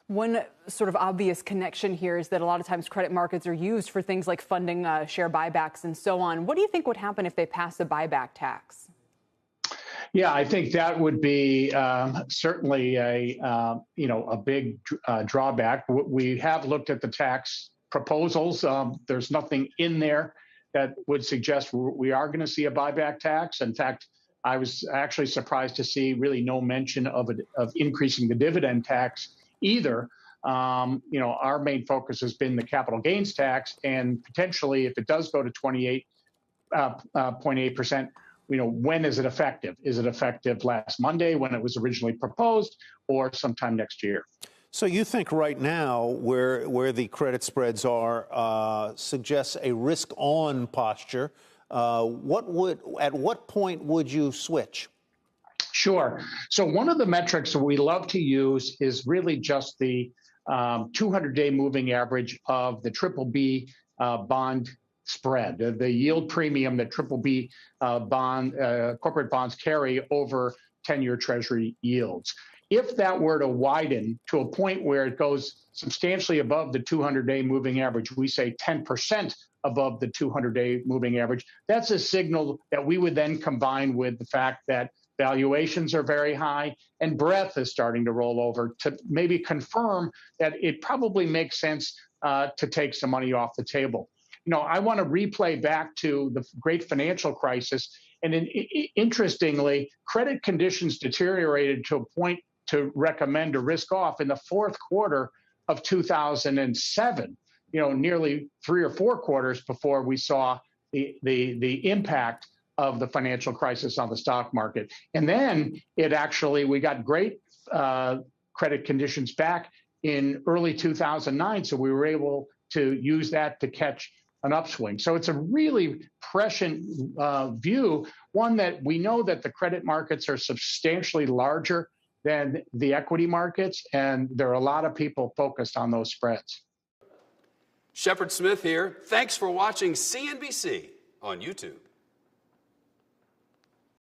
One sort of obvious connection here is that a lot of times credit markets are used for things like funding share buybacks and so on. What do you think would happen if they pass a buyback tax? Yeah, I think that would be certainly a big drawback. We have looked at the tax proposals. There's nothing in there that would suggest we are going to see a buyback tax. In fact, I was actually surprised to see really no mention of increasing the dividend tax either. Our main focus has been the capital gains tax, and potentially, if it does go to 28.8%, when is it effective? Is it effective last Monday when it was originally proposed, or sometime next year? So you think right now, where the credit spreads are, suggests a risk-on posture. At what point would you switch? Sure. So one of the metrics that we love to use is really just the 200-day moving average of the BBB bond spread, the yield premium that BBB corporate bonds carry over 10-year Treasury yields. If that were to widen to a point where it goes substantially above the 200-day moving average, we say 10% above the 200-day moving average, that's a signal that we would then combine with the fact that valuations are very high and breadth is starting to roll over to maybe confirm that it probably makes sense to take some money off the table. I want to replay back to the great financial crisis. And interestingly, credit conditions deteriorated to a point to recommend a risk off in the fourth quarter of 2007, nearly 3 or 4 quarters before we saw the impact of the financial crisis on the stock market. And then we got great credit conditions back in early 2009. So we were able to use that to catch an upswing. So it's a really prescient view, one that we know that the credit markets are substantially larger than the equity markets, and there are a lot of people focused on those spreads. Shepard Smith here. Thanks for watching CNBC on YouTube.